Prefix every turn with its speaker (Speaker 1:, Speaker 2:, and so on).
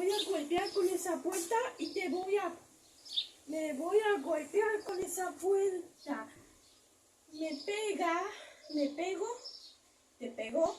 Speaker 1: voy a golpear con esa puerta y me voy a golpear con esa puerta. Me pego, te pego,